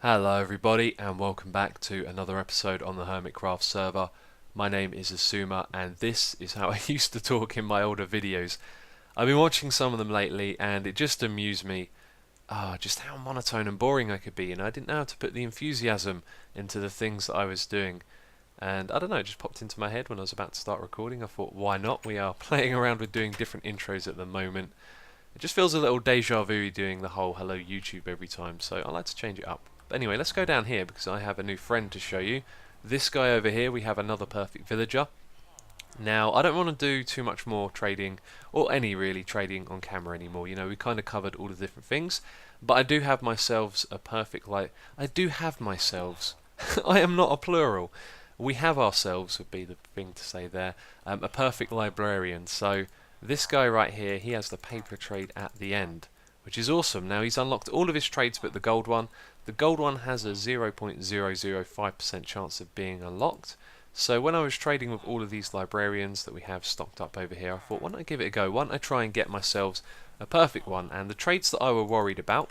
Hello everybody and welcome back to another episode on the Hermitcraft server. My name is Asuma and this is how I used to talk in my older videos. I've been watching some of them lately and it just amused me just how monotone and boring I could be, and I didn't know how to put the enthusiasm into the things that I was doing. And I don't know, it just popped into my head when I was about to start recording. I thought, why not? We are playing around with doing different intros at the moment. It just feels a little deja vu doing the whole hello YouTube every time, so I like to change it up. But anyway, let's go down here because I have a new friend to show you. This guy over here, we have another perfect villager. Now, I don't want to do too much more trading, or any really trading on camera anymore. You know, we kind of covered all the different things. But I do have myself a perfect I do have myself. I am not a plural. We have ourselves would be the thing to say there. A perfect librarian. So this guy right here, he has the paper trade at the end, which is awesome. Now he's unlocked all of his trades but the gold one. The gold one has a 0.005% chance of being unlocked. So when I was trading with all of these librarians that we have stocked up over here, I thought, why don't I give it a go? Why don't I try and get myself a perfect one? And the trades that I were worried about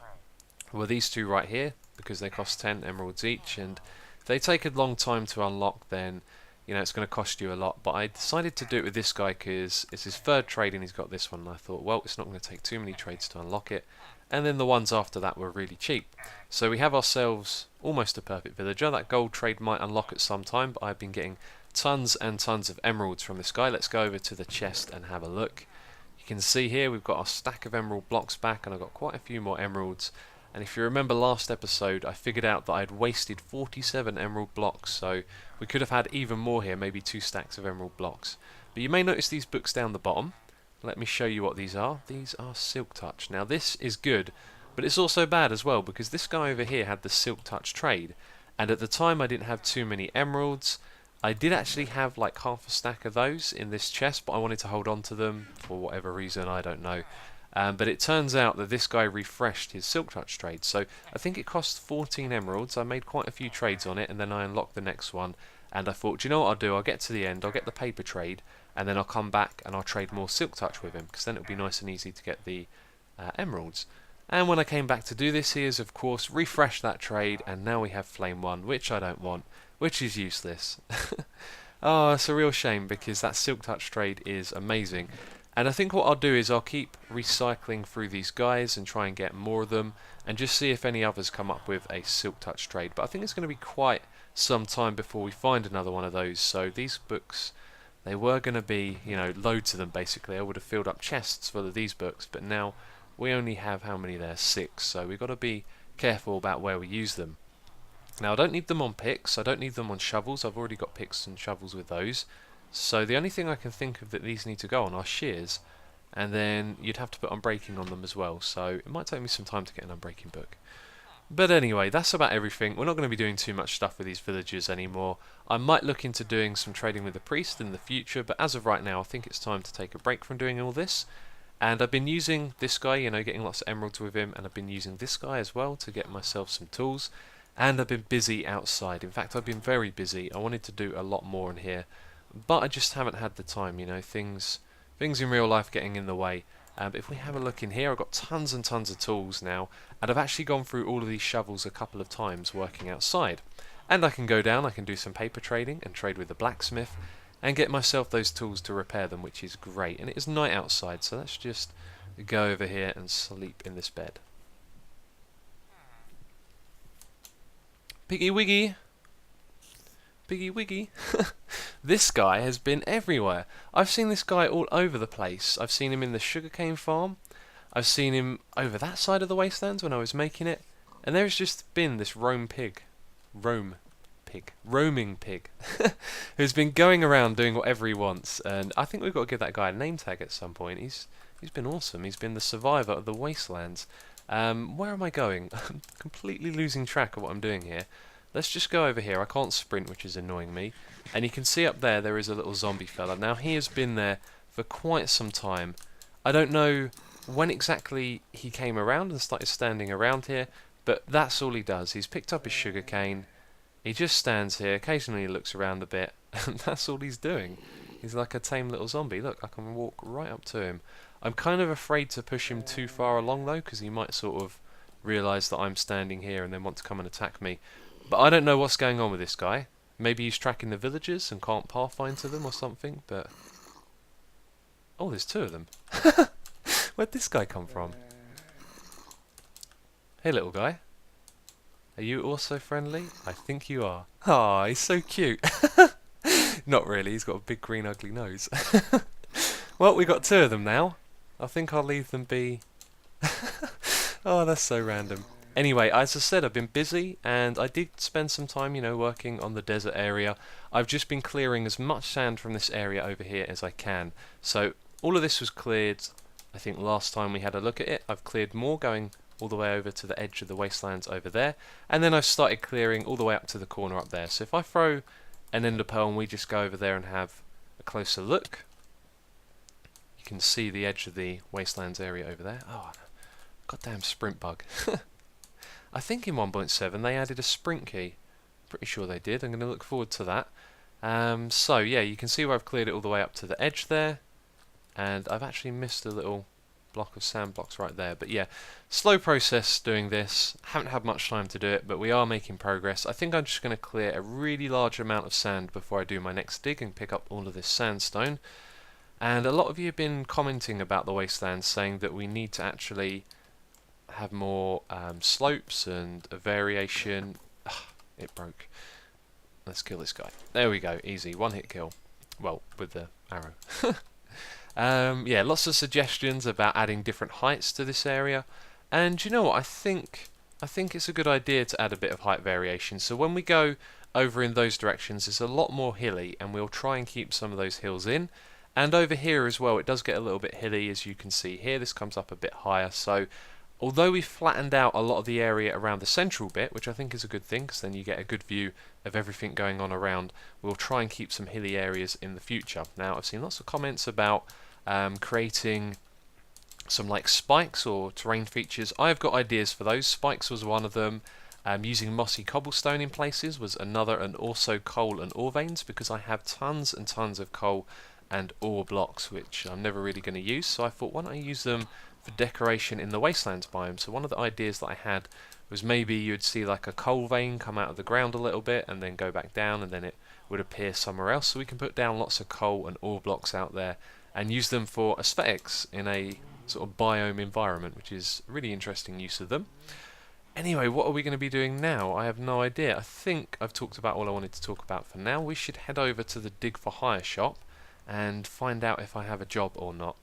were these two right here, because they cost 10 emeralds each, and if they take a long time to unlock, then you know it's going to cost you a lot. But I decided to do it with this guy because it's his third trade and he's got this one, and I thought, well, it's not going to take too many trades to unlock it. And then the ones after that were really cheap. So we have ourselves almost a perfect villager. That gold trade might unlock at some time, but I've been getting tons and tons of emeralds from this guy. Let's go over to the chest and have a look. You can see here we've got our stack of emerald blocks back, and I've got quite a few more emeralds. And if you remember last episode, I figured out that I'd wasted 47 emerald blocks, so we could have had even more here, maybe 2 stacks of emerald blocks. But you may notice these books down the bottom. Let me show you what these are. These are Silk Touch. Now this is good, but it's also bad as well, because this guy over here had the Silk Touch trade, and at the time I didn't have too many emeralds. I did actually have like half a stack of those in this chest, but I wanted to hold on to them for whatever reason, I don't know. But it turns out that this guy refreshed his Silk Touch trade, so I think it cost 14 emeralds. I made quite a few trades on it, and then I unlocked the next one, and I thought, do you know what I'll do? I'll get to the end, I'll get the paper trade, and then I'll come back and I'll trade more Silk Touch with him, because then it'll be nice and easy to get the emeralds. And when I came back to do this, he has of course refreshed that trade, and now we have Flame 1, which I don't want, which is useless. Oh, it's a real shame, because that Silk Touch trade is amazing. And I think what I'll do is I'll keep recycling through these guys and try and get more of them, and just see if any others come up with a Silk Touch trade. But I think it's going to be quite some time before we find another one of those. So these books, they were going to be, you know, loads of them basically. I would have filled up chests full of these books, but now we only have, how many there? 6. So we've got to be careful about where we use them. Now I don't need them on picks, I don't need them on shovels. I've already got picks and shovels with those. So the only thing I can think of that these need to go on are shears, and then you'd have to put unbreaking on them as well, so it might take me some time to get an unbreaking book. But anyway, that's about everything. We're not going to be doing too much stuff with these villagers anymore. I might look into doing some trading with the priest in the future, but as of right now I think it's time to take a break from doing all this. And I've been using this guy, you know, getting lots of emeralds with him, and I've been using this guy as well to get myself some tools. And I've been busy outside. In fact, I've been very busy. I wanted to do a lot more in here, but I just haven't had the time, you know, things in real life getting in the way. But if we have a look in here, I've got tons and tons of tools now, and I've actually gone through all of these shovels a couple of times working outside. And I can go down, I can do some paper trading and trade with the blacksmith and get myself those tools to repair them, which is great. And it is night outside, so let's just go over here and sleep in this bed. Piggy Wiggy! Piggy Wiggy. This guy has been everywhere. I've seen this guy all over the place. I've seen him in the sugarcane farm. I've seen him over that side of the wastelands when I was making it. And there's just been this roaming pig, who's been going around doing whatever he wants. And I think we've got to give that guy a name tag at some point. He's been awesome. He's been the survivor of the wastelands. Where am I going? I'm completely losing track of what I'm doing here. Let's just go over here. I can't sprint, which is annoying me. And you can see up there is a little zombie fella. Now he has been there for quite some time. I don't know when exactly he came around and started standing around here, but that's all he does. He's picked up his sugarcane. He just stands here. Occasionally he looks around a bit, and that's all he's doing. He's like a tame little zombie. Look, I can walk right up to him. I'm kind of afraid to push him too far along though, because he might sort of realise that I'm standing here and then want to come and attack me. But I don't know what's going on with this guy. Maybe he's tracking the villagers and can't pathfind to them or something, but... Oh, there's two of them. Where'd this guy come from? Hey, little guy. Are you also friendly? I think you are. Ah, he's so cute. Not really, he's got a big green ugly nose. Well, we got two of them now. I think I'll leave them be. Oh, that's so random. Anyway, as I said, I've been busy, and I did spend some time, working on the desert area. I've just been clearing as much sand from this area over here as I can. So, all of this was cleared, I think, last time we had a look at it. I've cleared more, going all the way over to the edge of the wastelands over there. And then I've started clearing all the way up to the corner up there. So if I throw an ender pearl and we just go over there and have a closer look, you can see the edge of the wastelands area over there. Oh, goddamn sprint bug. I think in 1.7 they added a sprint key. Pretty sure they did. I'm going to look forward to that. So yeah, you can see where I've cleared it all the way up to the edge there. And I've actually missed a little block of sand blocks right there. But yeah, slow process doing this. Haven't had much time to do it, but we are making progress. I think I'm just going to clear a really large amount of sand before I do my next dig and pick up all of this sandstone. And a lot of you have been commenting about the wastelands, saying that we need to actually have more slopes and a variation. Ugh, it broke. Let's kill this guy. There we go, easy, one hit kill. Well, with the arrow. Yeah, lots of suggestions about adding different heights to this area, and you know what, I think it's a good idea to add a bit of height variation. So when we go over in those directions, it's a lot more hilly, and we'll try and keep some of those hills in. And over here as well, it does get a little bit hilly, as you can see here. This comes up a bit higher, so although we've flattened out a lot of the area around the central bit, which I think is a good thing, because then you get a good view of everything going on around, we'll try and keep some hilly areas in the future. Now, I've seen lots of comments about creating some like spikes or terrain features. I've got ideas for those. Spikes was one of them. Using mossy cobblestone in places was another, and also coal and ore veins, because I have tons and tons of coal and ore blocks which I'm never really going to use, so I thought, why don't I use them for decoration in the wastelands biome. So one of the ideas that I had was maybe you'd see like a coal vein come out of the ground a little bit and then go back down, and then it would appear somewhere else. So we can put down lots of coal and ore blocks out there and use them for aesthetics in a sort of biome environment, which is a really interesting use of them. Anyway, what are we going to be doing now? I have no idea. I think I've talked about all I wanted to talk about for now. We should head over to the Dig for Hire shop and find out if I have a job or not.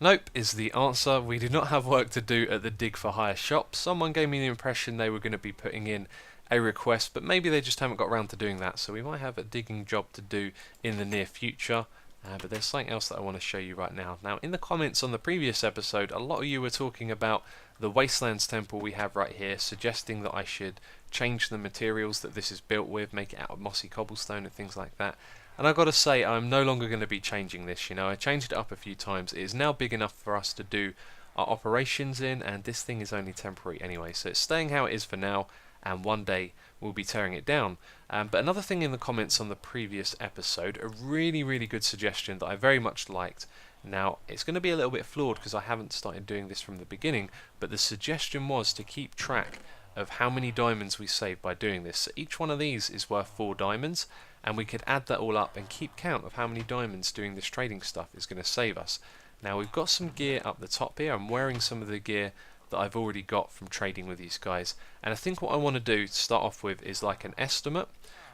Nope is the answer. We do not have work to do at the Dig for Hire shop. Someone gave me the impression they were going to be putting in a request, but maybe they just haven't got around to doing that, so we might have a digging job to do in the near future. But there's something else that I want to show you right now. Now, in the comments on the previous episode, a lot of you were talking about the Wastelands temple we have right here, suggesting that I should change the materials that this is built with, make it out of mossy cobblestone and things like that. And I've got to say, I'm no longer going to be changing this. I changed it up a few times. It is now big enough for us to do our operations in, and this thing is only temporary anyway, so it's staying how it is for now, and one day we'll be tearing it down. But another thing in the comments on the previous episode, a really good suggestion that I very much liked. Now, it's going to be a little bit flawed because I haven't started doing this from the beginning, but the suggestion was to keep track of how many diamonds we save by doing this. So each one of these is worth 4 diamonds, and we could add that all up and keep count of how many diamonds doing this trading stuff is going to save us. Now, we've got some gear up the top here. I'm wearing some of the gear that I've already got from trading with these guys, and I think what I want to do to start off with is like an estimate.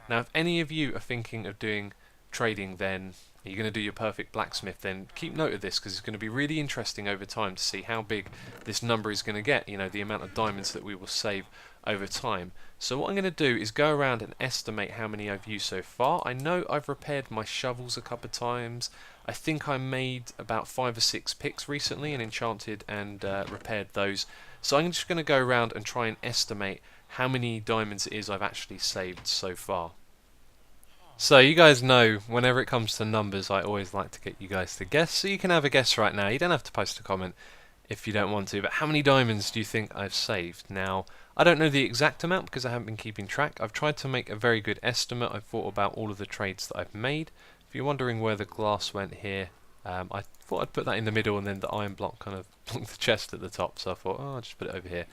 Now, if any of you are thinking of doing trading, then you're going to do your perfect blacksmith, then keep note of this, because it's going to be really interesting over time to see how big this number is going to get, the amount of diamonds that we will save over time. So what I'm going to do is go around and estimate how many I've used so far. I know I've repaired my shovels a couple of times. I think I made about 5 or 6 picks recently and enchanted and repaired those. So I'm just going to go around and try and estimate how many diamonds it is I've actually saved so far. So you guys know, whenever it comes to numbers, I always like to get you guys to guess. So you can have a guess right now. You don't have to post a comment if you don't want to. But how many diamonds do you think I've saved? Now, I don't know the exact amount because I haven't been keeping track. I've tried to make a very good estimate. I've thought about all of the trades that I've made. If you're wondering where the glass went here, I thought I'd put that in the middle and then the iron block kind of blocked the chest at the top, so I thought, oh, I'll just put it over here.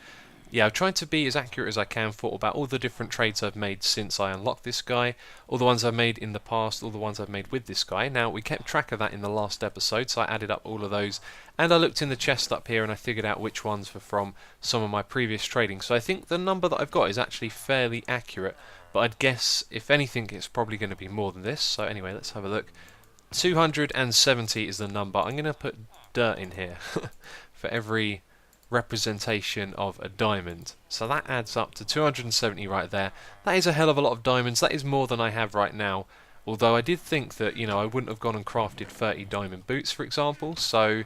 Yeah, I've tried to be as accurate as I can, thought about all the different trades I've made since I unlocked this guy, all the ones I've made in the past, all the ones I've made with this guy. Now, we kept track of that in the last episode, so I added up all of those, and I looked in the chest up here and I figured out which ones were from some of my previous trading. So I think the number that I've got is actually fairly accurate, but I'd guess, if anything, it's probably going to be more than this. So anyway, let's have a look. 270 is the number. I'm going to put dirt in here for every representation of a diamond. So that adds up to 270 right there. That is a hell of a lot of diamonds. That is more than I have right now. Although I did think that, you know, I wouldn't have gone and crafted 30 diamond boots, for example. So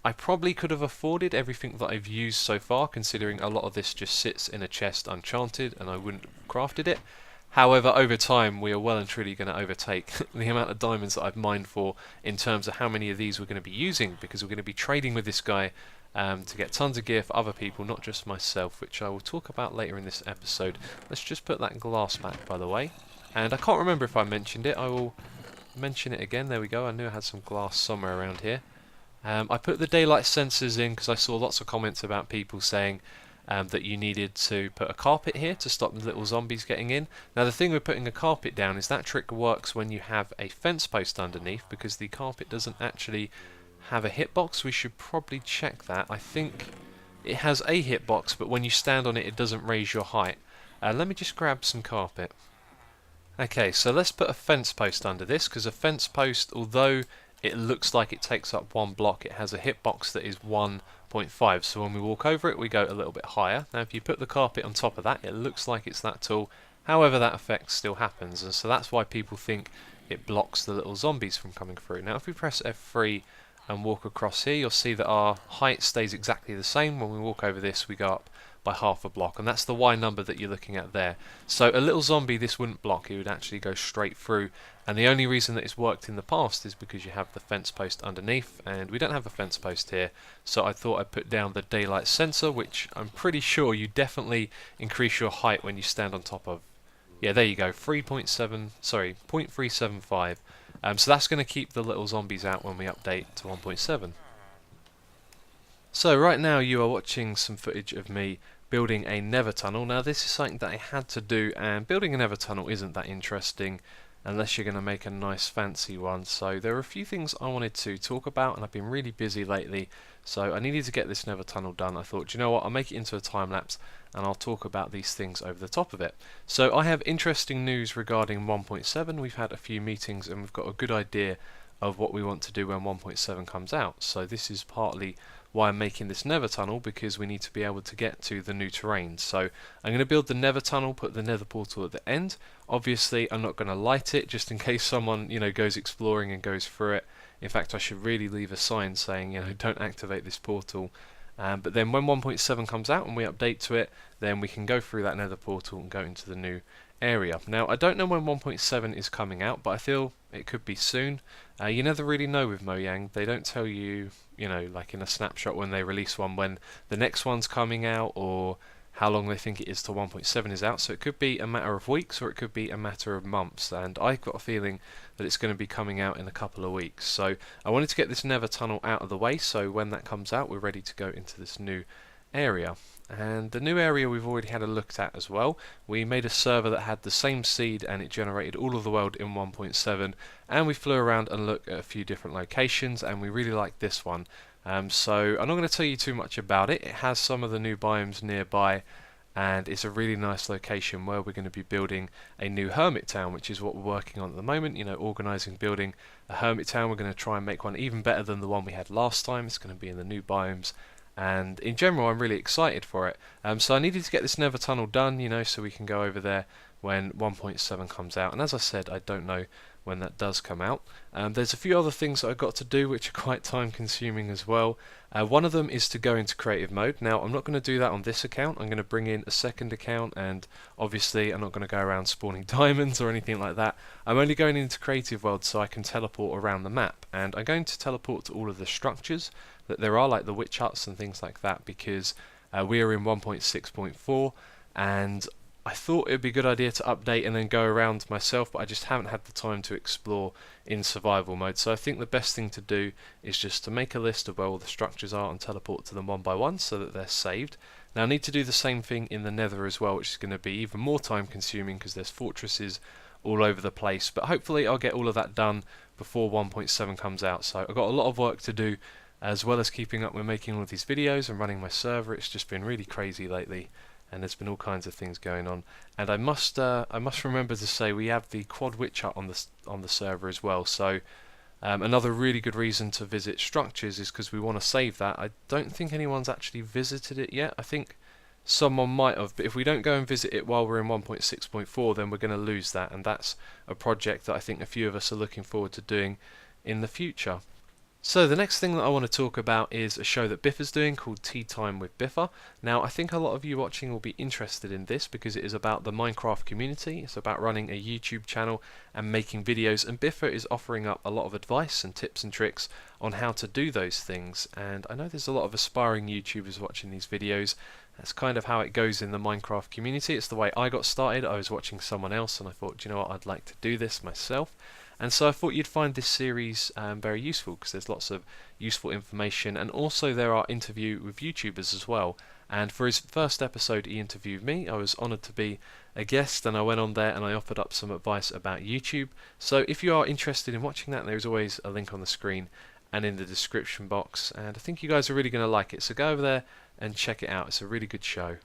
I probably could have afforded everything that I've used so far, considering a lot of this just sits in a chest unchanted and I wouldn't have crafted it. However, over time, we are well and truly going to overtake the amount of diamonds that I've mined for in terms of how many of these we're going to be using, because we're going to be trading with this guy to get tons of gear for other people, not just myself, which I will talk about later in this episode. Let's just put that glass back, by the way. And I can't remember if I mentioned it. I will mention it again. There we go. I knew I had some glass somewhere around here. I put the daylight sensors in because I saw lots of comments about people saying that you needed to put a carpet here to stop the little zombies getting in. Now the thing with putting a carpet down is that trick works when you have a fence post underneath, because the carpet doesn't actually have a hitbox. We should probably check that. I think it has a hitbox, but when you stand on it, it doesn't raise your height. Let me just grab some carpet. Okay, so let's put a fence post under this, because a fence post, although it looks like it takes up one block, it has a hitbox that is 1.5, so when we walk over it we go a little bit higher. Now if you put the carpet on top of that, it looks like it's that tall, however that effect still happens, and so that's why people think it blocks the little zombies from coming through. Now if we press F3 and walk across here, you'll see that our height stays exactly the same. When we walk over this, we go up by half a block, and that's the Y number that you're looking at there. So a little zombie this wouldn't block, it would actually go straight through, and the only reason that it's worked in the past is because you have the fence post underneath, and we don't have a fence post here, so I thought I'd put down the daylight sensor, which I'm pretty sure you definitely increase your height when you stand on top of. Yeah, there you go, 0.375. So that's going to keep the little zombies out when we update to 1.7. So right now you are watching some footage of me building a nether tunnel. Now this is something that I had to do, and building a nether tunnel isn't that interesting unless you're going to make a nice fancy one. So there are a few things I wanted to talk about, and I've been really busy lately, so I needed to get this nether tunnel done. I thought, do you know what, I'll make it into a time lapse and I'll talk about these things over the top of it. So I have interesting news regarding 1.7. We've had a few meetings and we've got a good idea of what we want to do when 1.7 comes out. So this is partly why I'm making this nether tunnel, because we need to be able to get to the new terrain. So I'm going to build the nether tunnel, put the nether portal at the end. Obviously I'm not going to light it just in case someone, you know, goes exploring and goes through it. In fact, I should really leave a sign saying, you know, don't activate this portal. But then when 1.7 comes out and we update to it, then we can go through that nether portal and go into the new area. Now I don't know when 1.7 is coming out, but I feel it could be soon. You never really know with Mojang. They don't tell you, you know, like in a snapshot when they release one, when the next one's coming out or how long they think it is till 1.7 is out. So it could be a matter of weeks or it could be a matter of months, and I've got a feeling that it's going to be coming out in a couple of weeks. So I wanted to get this nether tunnel out of the way, so when that comes out we're ready to go into this new area. And the new area we've already had a look at as well. We made a server that had the same seed and it generated all of the world in 1.7, and we flew around and looked at a few different locations, and we really like this one. So I'm not going to tell you too much about it. It has some of the new biomes nearby, and it's a really nice location where we're going to be building a new hermit town, which is what we're working on at the moment, you know, organising building a hermit town. We're going to try and make one even better than the one we had last time. It's going to be in the new biomes, and in general I'm really excited for it. So I needed to get this nether tunnel done, you know, so we can go over there when 1.7 comes out, and as I said, I don't know when that does come out. There's a few other things that I've got to do which are quite time consuming as well. One of them is to go into creative mode. Now I'm not going to do that on this account. I'm going to bring in a second account, and obviously I'm not going to go around spawning diamonds or anything like that. I'm only going into creative world so I can teleport around the map, and I'm going to teleport to all of the structures that there are, like the witch huts and things like that, because we are in 1.6.4, and I thought it would be a good idea to update and then go around myself, but I just haven't had the time to explore in survival mode. So I think the best thing to do is just to make a list of where all the structures are and teleport to them one by one so that they're saved. Now I need to do the same thing in the Nether as well, which is going to be even more time consuming because there's fortresses all over the place, but hopefully I'll get all of that done before 1.7 comes out. So I've got a lot of work to do, as well as keeping up with making all of these videos and running my server. It's just been really crazy lately, and there's been all kinds of things going on. And I must remember to say we have the quad witch hut on the server as well. So another really good reason to visit structures is because we want to save that. I don't think anyone's actually visited it yet. I think someone might have, but if we don't go and visit it while we're in 1.6.4, then we're going to lose that, and that's a project that I think a few of us are looking forward to doing in the future. So the next thing that I want to talk about is a show that Biffa's doing called Tea Time with Biffa. Now I think a lot of you watching will be interested in this because it is about the Minecraft community. It's about running a YouTube channel and making videos, and Biffa is offering up a lot of advice and tips and tricks on how to do those things. And I know there's a lot of aspiring YouTubers watching these videos. That's kind of how it goes in the Minecraft community. It's the way I got started. I was watching someone else and I thought, do you know what, I'd like to do this myself. And so I thought you'd find this series very useful because there's lots of useful information, and also there are interviews with YouTubers as well. And for his first episode he interviewed me. I was honoured to be a guest, and I went on there and I offered up some advice about YouTube. So if you are interested in watching that, there's always a link on the screen and in the description box, and I think you guys are really going to like it, so go over there and check it out. It's a really good show.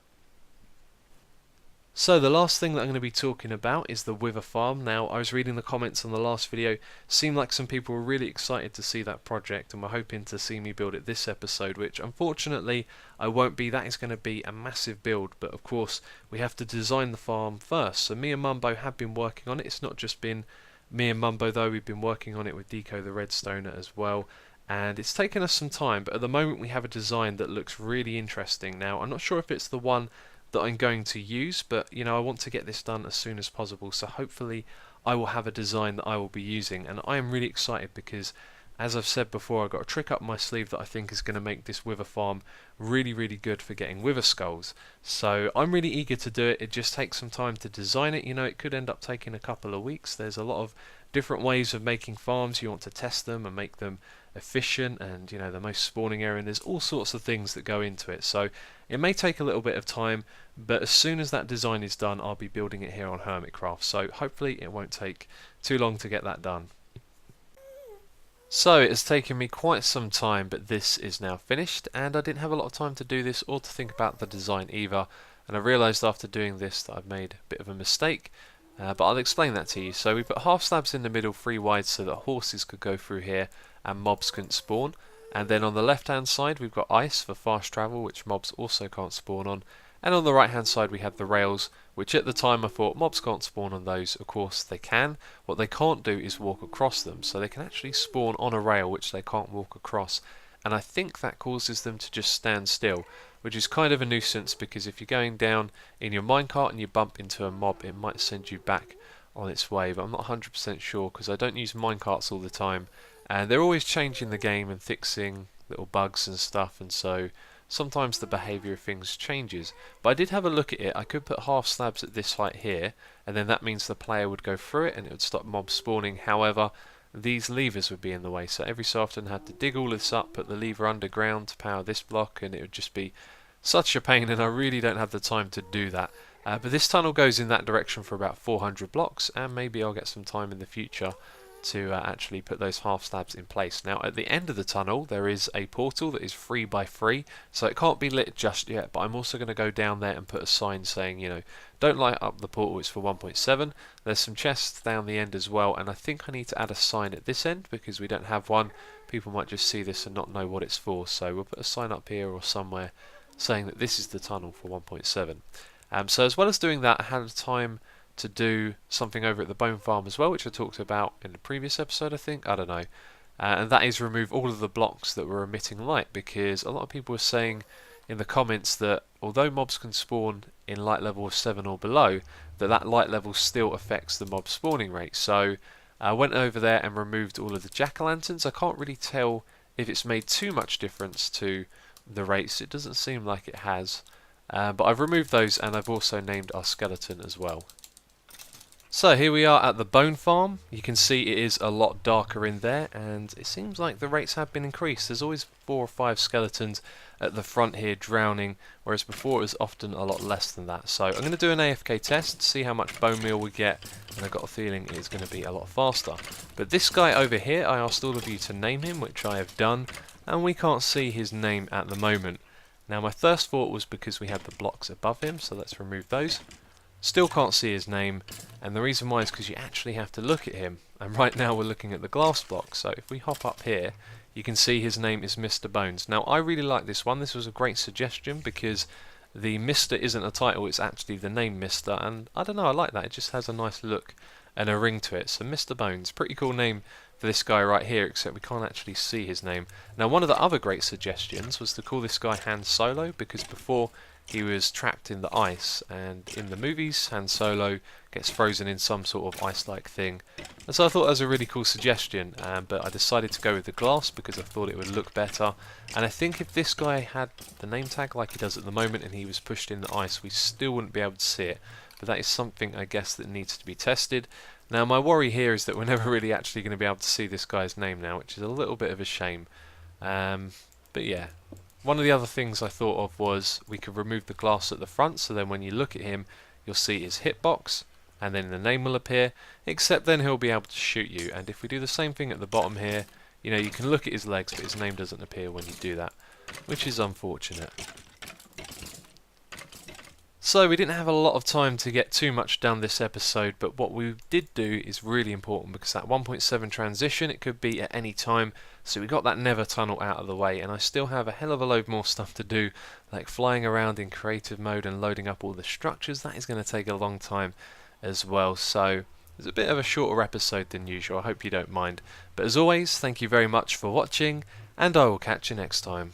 So the last thing that I'm going to be talking about is the Wither farm. Now I was reading the comments on the last video, seemed like some people were really excited to see that project and were hoping to see me build it this episode, which unfortunately I won't be. That is going to be a massive build, but of course we have to design the farm first. So me and Mumbo have been working on it. It's not just been me and Mumbo though, we've been working on it with Deco the Redstoner as well, and it's taken us some time, but at the moment we have a design that looks really interesting. Now I'm not sure if it's the one that I'm going to use, but you know, I want to get this done as soon as possible, so hopefully I will have a design that I will be using. And I am really excited because, as I've said before, I've got a trick up my sleeve that I think is going to make this Wither farm really good for getting Wither skulls. So I'm really eager to do it. It just takes some time to design it. You know, it could end up taking a couple of weeks. There's a lot of different ways of making farms. You want to test them and make them efficient, and you know, the most spawning area, and there's all sorts of things that go into it. So it may take a little bit of time, but as soon as that design is done, I'll be building it here on Hermitcraft. So hopefully it won't take too long to get that done. So it has taken me quite some time, but this is now finished, and I didn't have a lot of time to do this or to think about the design either, and I realised after doing this that I've made a bit of a mistake, but I'll explain that to you. So we put half slabs in the middle 3 wide so that horses could go through here and mobs couldn't spawn, and then on the left hand side we've got ice for fast travel, which mobs also can't spawn on, and on the right hand side we have the rails, which at the time I thought mobs can't spawn on those. Of course they can. What they can't do is walk across them, so they can actually spawn on a rail which they can't walk across, and I think that causes them to just stand still, which is kind of a nuisance because if you're going down in your minecart and you bump into a mob, it might send you back on its way, but I'm not 100% sure because I don't use minecarts all the time, and they're always changing the game and fixing little bugs and stuff, and so sometimes the behaviour of things changes. But I did have a look at it. I could put half slabs at this height here, and then that means the player would go through it and it would stop mobs spawning. However, these levers would be in the way, so every so often I had to dig all this up, put the lever underground to power this block, and it would just be such a pain, and I really don't have the time to do that. But this tunnel goes in that direction for about 400 blocks, and maybe I'll get some time in the future to actually put those half slabs in place. Now at the end of the tunnel there is a portal that is 3 by 3, so it can't be lit just yet, but I'm also going to go down there and put a sign saying, you know, don't light up the portal, it's for 1.7. There's some chests down the end as well, and I think I need to add a sign at this end because we don't have one. People might just see this and not know what it's for, so we'll put a sign up here or somewhere saying that this is the tunnel for 1.7. So as well as doing that, I had time to do something over at the bone farm as well, which I talked about in the previous episode, I think, I don't know, and that is remove all of the blocks that were emitting light, because a lot of people were saying in the comments that although mobs can spawn in light level of 7 or below, that light level still affects the mob spawning rate. So I went over there and removed all of the jack-o'-lanterns. I can't really tell if it's made too much difference to the rates. It doesn't seem like it has. But I've removed those, and I've also named our skeleton as well. So here we are at the bone farm. You can see it is a lot darker in there, and it seems like the rates have been increased. There's always 4 or 5 skeletons at the front here drowning, whereas before it was often a lot less than that. So I'm going to do an AFK test, see how much bone meal we get, and I've got a feeling it's going to be a lot faster. But this guy over here, I asked all of you to name him, which I have done, and we can't see his name at the moment. Now my first thought was because we had the blocks above him, so let's remove those. Still can't see his name, and the reason why is because you actually have to look at him, and right now we're looking at the glass block. So if we hop up here, you can see his name is Mr. Bones. Now I really like this one. This was a great suggestion because the Mr. isn't a title, it's actually the name Mr. And I don't know, I like that. It just has a nice look and a ring to it. So Mr. Bones, pretty cool name for this guy right here, except we can't actually see his name. Now one of the other great suggestions was to call this guy Han Solo, because before he was trapped in the ice, and in the movies Han Solo gets frozen in some sort of ice-like thing. And so I thought that was a really cool suggestion, but I decided to go with the glass because I thought it would look better. And I think if this guy had the name tag like he does at the moment and he was pushed in the ice, we still wouldn't be able to see it. But that is something, I guess, that needs to be tested. Now my worry here is that we're never really actually going to be able to see this guy's name now, which is a little bit of a shame. But yeah. One of the other things I thought of was we could remove the glass at the front, so then when you look at him you'll see his hitbox and then the name will appear, except then he'll be able to shoot you. And if we do the same thing at the bottom here, you know, you can look at his legs but his name doesn't appear when you do that, which is unfortunate. So we didn't have a lot of time to get too much done this episode, but what we did do is really important, because that 1.7 transition, it could be at any time, so we got that Nether tunnel out of the way, and I still have a hell of a load more stuff to do, like flying around in creative mode and loading up all the structures. That is going to take a long time as well, so it's a bit of a shorter episode than usual. I hope you don't mind, but as always, thank you very much for watching, and I will catch you next time.